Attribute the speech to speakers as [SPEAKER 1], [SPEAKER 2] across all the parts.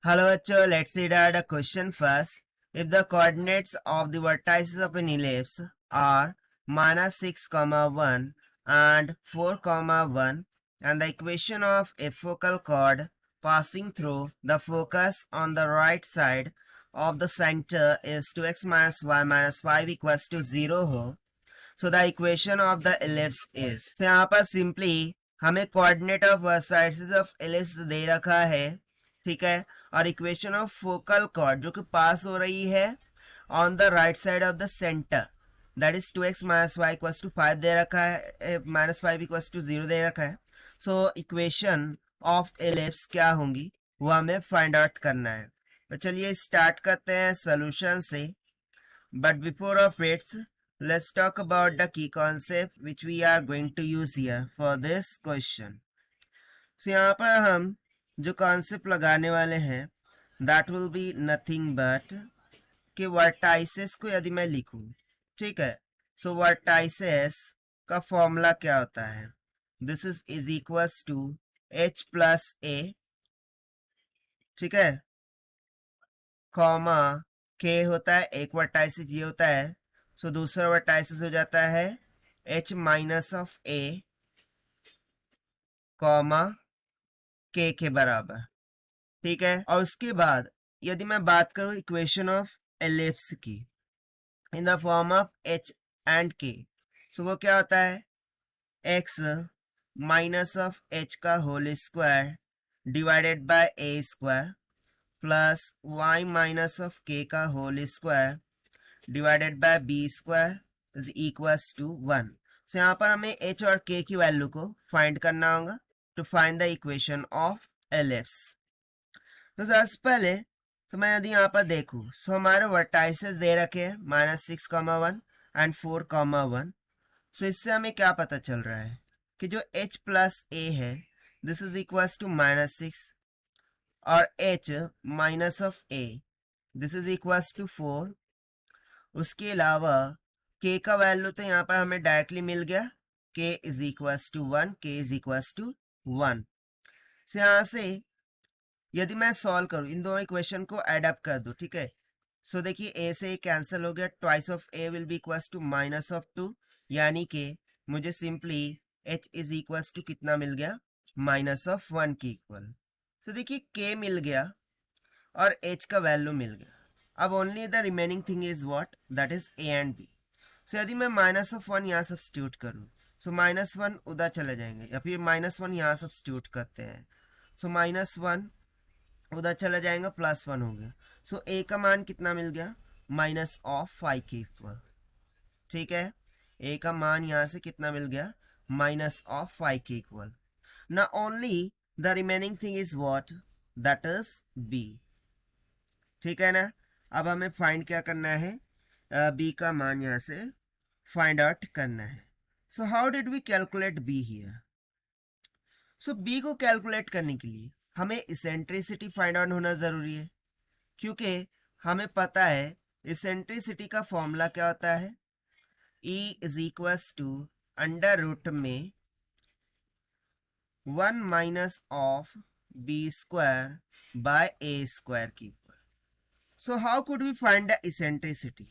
[SPEAKER 1] Hello, bachcho. Let's see the question first. If the coordinates of the vertices of an ellipse are -6, 1 and 4, 1, and the equation of a focal chord passing through the focus on the right side of the center is 2x minus y minus 5 equals to 0 हो, so the equation of the ellipse is, so यहाँ पर simply हमें coordinate of vertices of ellipse दे रखा है, ठीक है, और equation of focal cord जो कि पास हो रही है on the right side of the centre, that is 2x minus y equals to 5 दे रखा है, -5 इक्वल्स टू 0 दे रखा है. सो इक्वेशन ऑफ एलिप्स क्या होंगी वो हमें फाइंड आउट करना है. तो चलिए स्टार्ट करते हैं सोल्यूशन से. But before of its let's talk about the key concept which we are going to use here for this question. So यहाँ पर हम जो कॉन्सेप्ट लगाने वाले हैं that will be nothing but कि वर्टाइसेस को यदि मैं लिखूं, ठीक है, सो वर्टाइसेस का फॉर्मूला क्या होता है, this is equals to h plus a, ठीक है, कॉमा k होता है, एक वर्टाइसिस ये होता है, सो दूसरा वर्टाइसिस हो जाता है h minus of a comma k के बराबर, ठीक है. और उसके बाद यदि मैं बात करूं इक्वेशन ऑफ एलिप्स की in the form of h and k, so वो क्या होता है x माइनस ऑफ h का whole square divided by a square plus y minus of k का whole square divided by b square is equals to 1. So यहाँ पर हमें h और k की वैल्यू को फाइंड करना होगा to find the equation of ellipse. तो सबसे पहले तो मैं यदि यहाँ पर देखूं, सो हमारे वर्टाइसेस दे रखे हैं -6, 1 एंड 4, 1. सो इससे हमें क्या पता चल रहा है कि जो h प्लस a है दिस इज इक्वल्स टू -6 और h minus of a this is equals to 4. उसके अलावा k का वैल्यू तो यहाँ पर हमें डायरेक्टली मिल गया, k is equals to 1, k is equals to 1. So यहाँ से यदि मैं सॉल्व करूं इन दोनों इक्वेशन को एड अप कर दूं, ठीक है, सो देखिए a से कैंसिल हो गया, twice of a will be equals to -2, यानी कि मुझे simply h is equals to कितना मिल गया -1 के इक्वल. सो देखिए k मिल गया और h का वैल्यू मिल गया. अब only the remaining thing is what, that is a and b. सो यदि मैं -1 यहाँ सब्स्टिट्यूट करूँ, सो -1 उधर चले जाएंगे या फिर -1 यहाँ सब्स्टिट्यूट करते हैं, सो -1 उधर चला जाएगा, +1 हो गया. सो a का मान कितना मिल गया -5 के इक्वल, ठीक है, a का मान यहां से कितना मिल गया -5 के इक्वल. ना only the remaining thing is what, that is b, ठीक है ना. अब हमें फाइंड क्या करना है, b का मान यहां से फाइंड आउट करना है. So how did we calculate b here. So b को कैलकुलेट करने के लिए हमें इसेंट्रिसिटी फाइंड आउट होना जरूरी है, क्योंकि हमें पता है इसेंट्रिसिटी का फॉर्मूला क्या होता है, E is equals to under root में 1 minus of B square by A square की equal. So how could we find the eccentricity.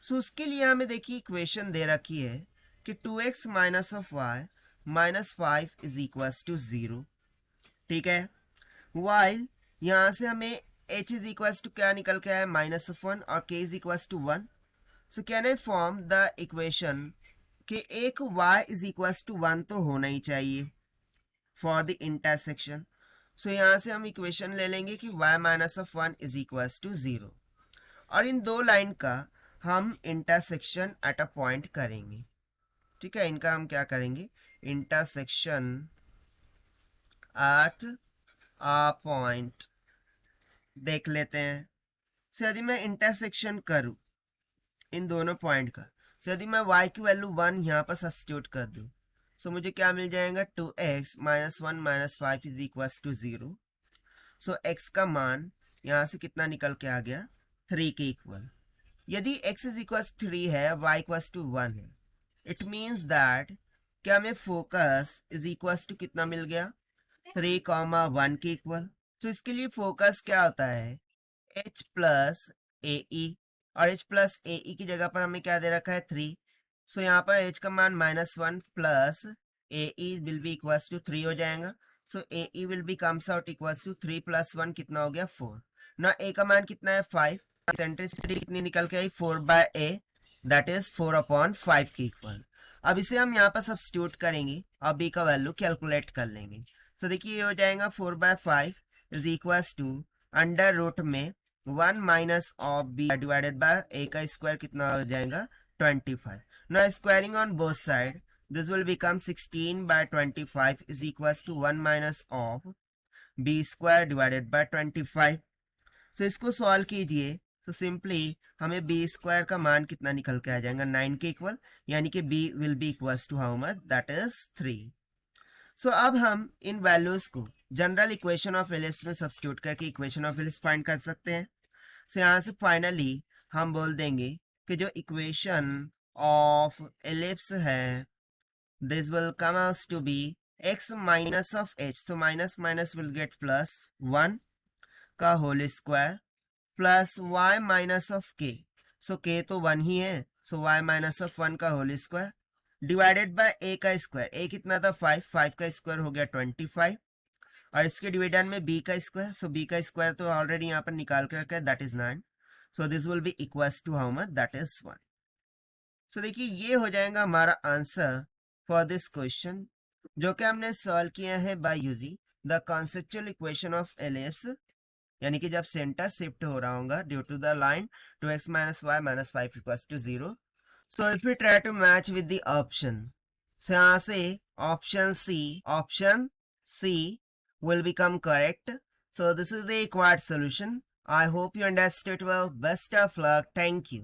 [SPEAKER 1] So उसके लिए हमें देखिए इक्वेशन दे रखी है कि 2x minus of y minus 5 is equals to 0, ठीक है. वाइल यहां से हमें h इज इक्वल्स टू क्या निकल के आया -1 और k is equals to 1. So can I form the equation कि एक y इज इक्वल्स टू 1 तो होना ही चाहिए फॉर द इंटरसेक्शन. सो यहां से हम इक्वेशन ले लेंगे कि y minus of 1 is equals to 0, और इन दो लाइन का हम इंटरसेक्शन एट अ पॉइंट करेंगे, ठीक है. इनका हम क्या करेंगे, इंटरसेक्शन एट आ पॉइंट देख लेते हैं. सो यदि मैं इंटरसेक्शन करूं इन दोनों पॉइंट का, सो यदि मैं y की वैल्यू 1 यहाँ पर सब्स्टिट्यूट कर दूं, सो मुझे क्या मिल जाएगा 2x minus 1 minus 5 is equals to 0. So x का मान यहाँ से कितना निकल के आ गया 3 के इक्वल. यदि x इज इक्वल्स 3 है, y इक्वल्स टू 1 है, इट मीन्स दैट क्या हमें फोकस इज इक्वल्स टू कितना मिल गया 3, 1 के इक्वल. सो इसके लिए फोकस क्या होता है, h प्लस ए ई, और h प्लस ए ई की जगह पर हमें क्या दे रखा है 3। सो यहाँ पर h का मान -1 plus A E will be equals to 3 हो जाएगा। So A E will be comes out equals to 3 + 1 कितना हो गया 4। ना ए का मान कितना है 5, सेंट्रिसिटी कितनी निकल के आई 4/a, दैट इज 4/5 के इक्वल। अब इसे हम यहाँ पर सब्स्टिट्यूट करेंगे और b का वैल्यू कैलकुलेट कर लेंगे। सो देखिए ये हो जाएगा 4/5 is equals to under root में 1 minus of b divided by a का स्क्वायर कितना हो जाएगा 25। Now squaring on both side, this will become 16/25 is equals to 1 minus of b square divided by 25। so इसको सॉल्व कीजिए। so simply हमें b square का मान कितना निकल के आ जाएगा 9 के इक्वल, यानी कि b will be equals to how much, that is 3। So अब हम इन वैल्यूज को जनरल इक्वेशन ऑफ एलिप्स में सब्स्टिट्यूट करके इक्वेशन ऑफ एलिप्स फाइंड कर सकते हैं। सो यहाँ से फाइनली हम बोल देंगे कि जो इक्वेशन ऑफ एलिप्स है this will come out to be x minus of h, so minus minus will get plus 1 का whole square plus y minus of k, so k तो 1 ही है, सो y माइनस ऑफ 1 का whole square divided by a का square, a कितना था 5, 5 का square हो गया 25, और इसके डिविडेंड में b का स्क्वायर, सो b का स्क्वायर तो ऑलरेडी यहाँ पर निकाल कर रखा है, that is 9। So this will be equals to how much, that is 1। So देखिए ये हो जाएगा हमारा आंसर फॉर दिस क्वेश्चन, जो कि हमने सॉल्व किया है by using the conceptual equation of ellipse, यानी कि जब सेंटर शिफ्ट हो रहा होगा due to the line 2x - y - 5 equals to 0। So if we try to match with the option, so यहाँ से option C will become correct. So this is the required solution. I hope you understood well. Best of luck. Thank you.